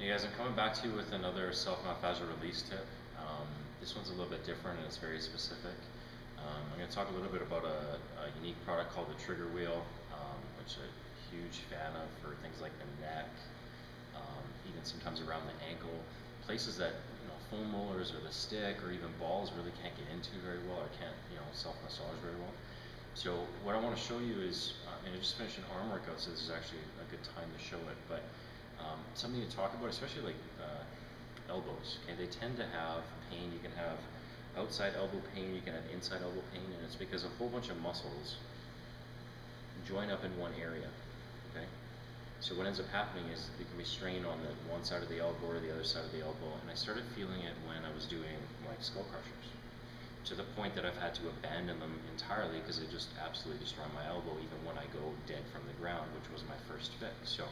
Hey guys, I'm coming back to you with another self-myofascial release tip. This one's a little bit different and it's very specific. I'm going to talk a little bit about a unique product called the trigger wheel, which I'm a huge fan of for things like the neck, even sometimes around the ankle, places that foam rollers or the stick or even balls really can't get into very well or can't self-massage very well. So what I want to show you is, and I just finished an arm workout, so this is actually a good time to show it, but something to talk about, especially like elbows. Okay, they tend to have pain. You can have outside elbow pain, you can have inside elbow pain, and it's because a whole bunch of muscles join up in one area. Okay, so what ends up happening is there can be strain on the one side of the elbow or the other side of the elbow, and I started feeling it when I was doing like skull crushers, to the point that I've had to abandon them entirely because they just absolutely destroy my elbow even when I go dead from the ground, which was my first fix. So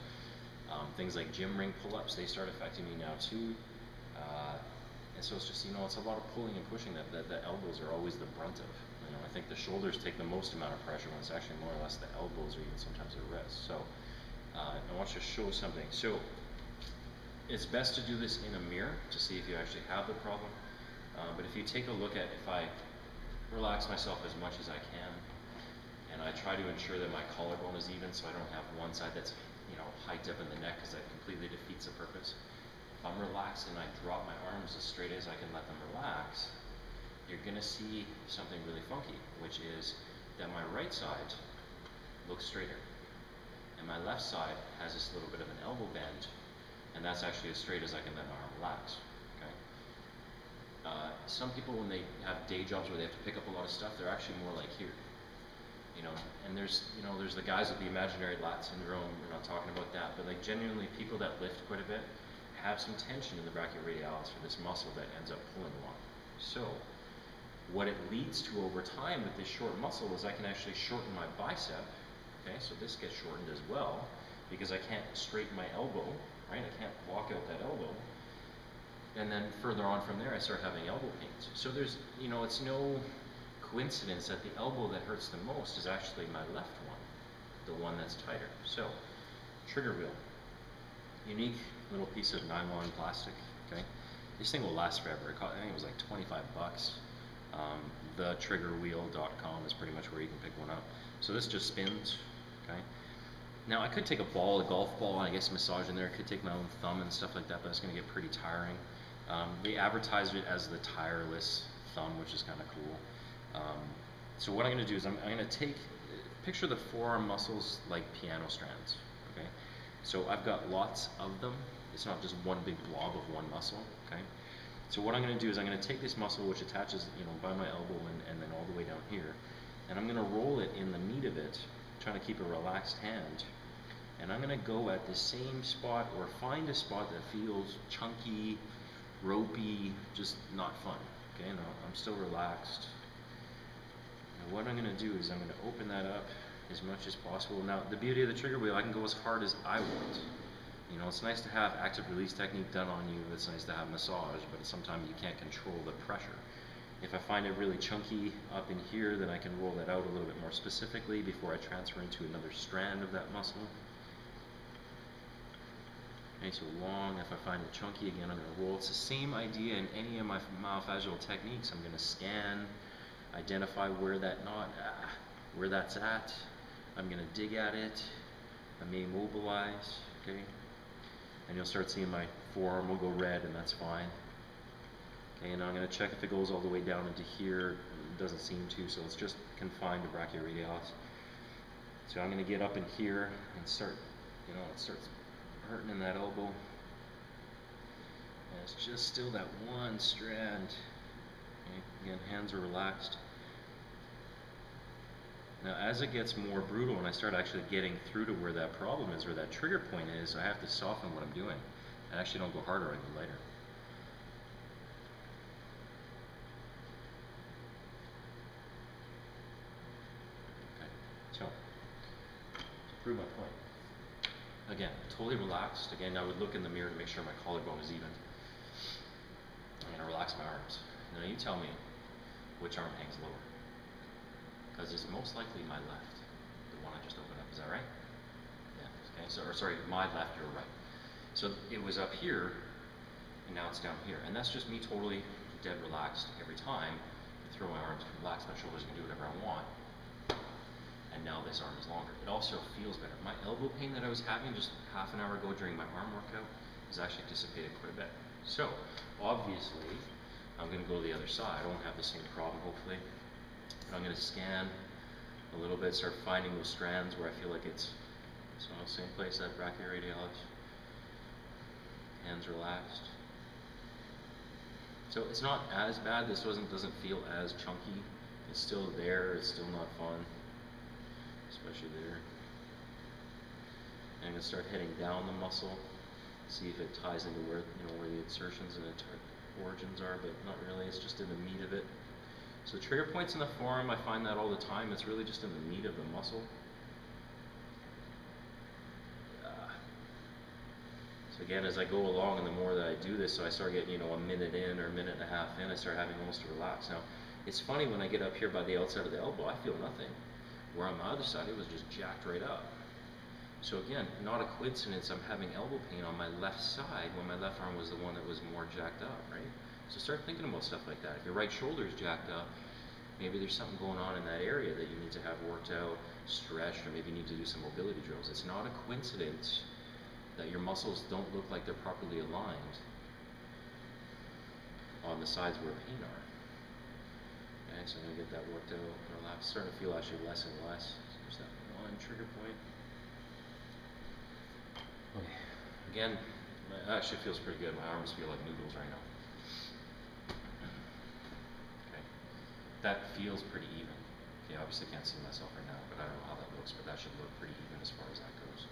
things like gym ring pull-ups, they start affecting me now too. And so it's just, it's a lot of pulling and pushing that the elbows are always the brunt of. I think the shoulders take the most amount of pressure when it's actually more or less the elbows or even sometimes the wrists. So I want you to show something. So it's best to do this in a mirror to see if you actually have the problem. But if you take a look at, if I relax myself as much as I can, and I try to ensure that my collarbone is even so I don't have one side that's hiked up in the neck, because that completely defeats the purpose. If I'm relaxed and I drop my arms as straight as I can let them relax, you're going to see something really funky, which is that my right side looks straighter, and my left side has this little bit of an elbow bend, and that's actually as straight as I can let my arm relax. Okay. Some people, when they have day jobs where they have to pick up a lot of stuff, they're actually more like here. And there's the guys with the imaginary lat syndrome. We're not talking about that, but like genuinely, people that lift quite a bit have some tension in the brachioradialis for this muscle that ends up pulling a lot. So what it leads to over time with this short muscle is I can actually shorten my bicep. Okay, so this gets shortened as well because I can't straighten my elbow, right? I can't walk out that elbow. And then further on from there, I start having elbow pains. So there's, it's no coincidence that the elbow that hurts the most is actually my left one, the one that's tighter. So, trigger wheel, unique little piece of nylon plastic. Okay, this thing will last forever. I think it was like 25 bucks. Thetriggerwheel.com is pretty much where you can pick one up. So this just spins. Okay. Now I could take a ball, a golf ball, and I guess massage in there. I could take my own thumb and stuff like that, but it's going to get pretty tiring. They advertised it as the tireless thumb, which is kind of cool. So what I'm going to do is I'm going to picture the forearm muscles like piano strands. Okay, so I've got lots of them. It's not just one big blob of one muscle. Okay, so what I'm going to do is I'm going to take this muscle, which attaches by my elbow and then all the way down here, and I'm going to roll it in the meat of it, trying to keep a relaxed hand, and I'm going to go at the same spot or find a spot that feels chunky, ropey, just not fun. Okay, now I'm still relaxed. Now what I'm going to do is I'm going to open that up as much as possible. Now the beauty of the trigger wheel, I can go as hard as I want. It's nice to have active release technique done on you. It's nice to have massage, but sometimes you can't control the pressure. If I find it really chunky up in here, then I can roll that out a little bit more specifically before I transfer into another strand of that muscle. Okay, so long, if I find it chunky again, I'm going to roll. It's the same idea in any of my myofascial techniques. I'm going to scan, identify where where that's at. I'm going to dig at it. I may mobilize, okay? And you'll start seeing my forearm will go red, and that's fine. Okay, and I'm going to check if it goes all the way down into here. It doesn't seem to, so it's just confined to brachioradialis. So I'm going to get up in here and start, it starts hurting in that elbow. And it's just still that one strand. Okay, again, hands are relaxed. Now as it gets more brutal and I start actually getting through to where that problem is, where that trigger point is, I have to soften what I'm doing. I actually don't go harder, I go lighter. Okay, so to prove my point. Again, totally relaxed. Again, I would look in the mirror to make sure my collarbone is even. I'm going to relax my arms. Now you tell me which arm hangs lower, because it's most likely my left, the one I just opened up. Is that right? Yeah. Okay. So, or sorry, my left, your right. So it was up here, and now it's down here. And that's just me totally dead relaxed every time. I throw my arms, relax my shoulders, and do whatever I want. And now this arm is longer. It also feels better. My elbow pain that I was having just half an hour ago during my arm workout has actually dissipated quite a bit. So, obviously, I'm going to go to the other side. I won't have the same problem, hopefully. But I'm going to scan a little bit, start finding those strands where I feel like it's same place, that brachioradialis. Hands relaxed. So it's not as bad. This doesn't feel as chunky. It's still there. It's still not fun, especially there. And I'm going to start heading down the muscle, see if it ties into where where the insertions and the origins are, but not really. It's just in the meat of it. So trigger points in the forearm, I find that all the time. It's really just in the meat of the muscle. So again, as I go along, and the more that I do this, so I start getting, a minute in or a minute and a half in, I start having almost to relax. Now, it's funny when I get up here by the outside of the elbow, I feel nothing. Where on the other side, it was just jacked right up. So again, not a coincidence I'm having elbow pain on my left side when my left arm was the one that was more jacked up, right? So start thinking about stuff like that. If your right shoulder is jacked up, maybe there's something going on in that area that you need to have worked out, stretched, or maybe you need to do some mobility drills. It's not a coincidence that your muscles don't look like they're properly aligned on the sides where pain are. Okay, so I'm going to get that worked out. Relax. Starting to feel actually less and less. So there's that one trigger point. Okay. Again, it actually feels pretty good. My arms feel like noodles right now. Okay. That feels pretty even. Okay, obviously can't see myself right now, but I don't know how that looks, but that should look pretty even as far as that goes.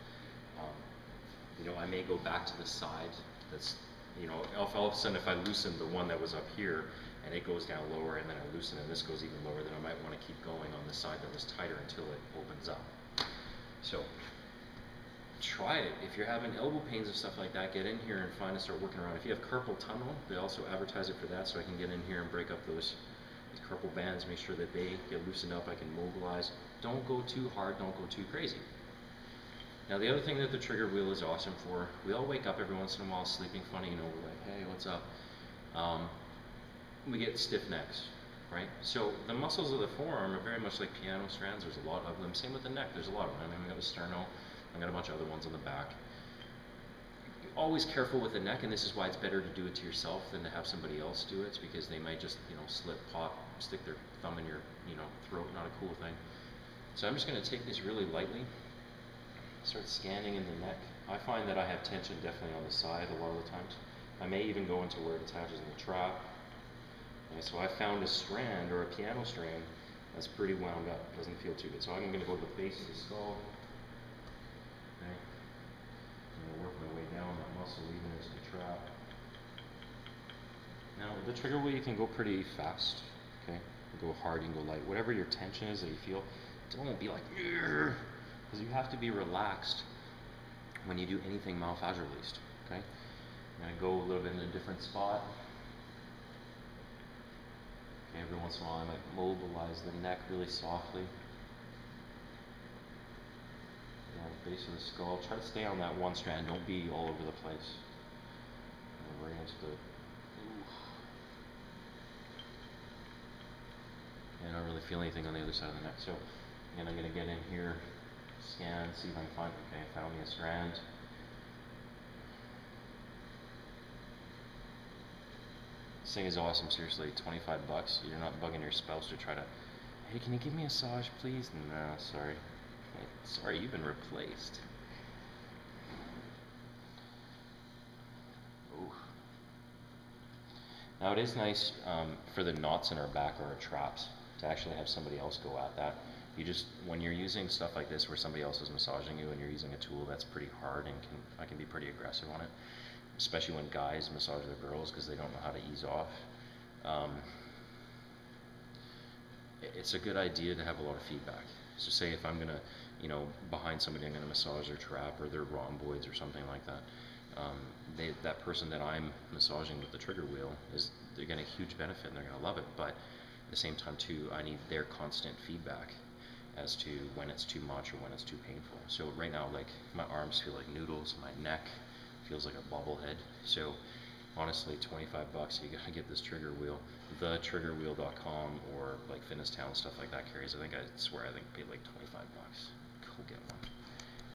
I may go back to the side that's, all of a sudden if I loosen the one that was up here and it goes down lower and then I loosen and this goes even lower, then I might want to keep going on the side that was tighter until it opens up. So try it. If you're having elbow pains and stuff like that, get in here and start working around. If you have carpal tunnel, they also advertise it for that, so I can get in here and break up those carpal bands, make sure that they get loosened up, I can mobilize. Don't go too hard, don't go too crazy. Now the other thing that the trigger wheel is awesome for, we all wake up every once in a while sleeping funny, we're like, hey, what's up? We get stiff necks, right? So the muscles of the forearm are very much like piano strands. There's a lot of them. Same with the neck, there's a lot of them. I mean, we got the sterno, I got a bunch of other ones on the back. Always careful with the neck, and this is why it's better to do it to yourself than to have somebody else do it, because they might just, slip, pop, stick their thumb in your, throat, not a cool thing. So I'm just gonna take this really lightly. Start scanning in the neck. I find that I have tension definitely on the side a lot of the times. I may even go into where it attaches in the trap. Okay, so I found a strand or a piano strand that's pretty wound up. Doesn't feel too good. So I'm going to go to the base of the skull. Okay. I'm going to work my way down that muscle even into the trap. Now with the trigger wheel you can go pretty fast. Okay. You can go hard, you can go light. Whatever your tension is that you feel, don't be like, because you have to be relaxed when you do anything myofascial released. Okay, I'm going to go a little bit in a different spot. Okay, every once in a while I might mobilize the neck really softly. On the base of the skull, try to stay on that one strand. Don't be all over the place. Right into the. I don't really feel anything on the other side of the neck. So, again, I'm going to get in here. Scan, see if I can find, okay, I found me a strand. This thing is awesome, seriously, 25 bucks. You're not bugging your spouse to try to, hey, can you give me a massage, please? No, sorry. Hey, sorry, you've been replaced. Ooh. Now it is nice for the knots in our back or our traps to actually have somebody else go at that. You just, when you're using stuff like this where somebody else is massaging you and you're using a tool that's pretty hard and I can be pretty aggressive on it, especially when guys massage their girls because they don't know how to ease off. It's a good idea to have a lot of feedback. So say if I'm going to, behind somebody I'm going to massage their trap or their rhomboids or something like that, that person that I'm massaging with the trigger wheel, they're getting a huge benefit and they're going to love it, but at the same time too, I need their constant feedback as to when it's too much or when it's too painful. So right now, like, my arms feel like noodles, my neck feels like a bobblehead. So honestly, 25 bucks, you gotta get this trigger wheel. TheTriggerWheel.com or like Fitness Town, stuff like that carries. I think paid like 25 bucks. Go get one.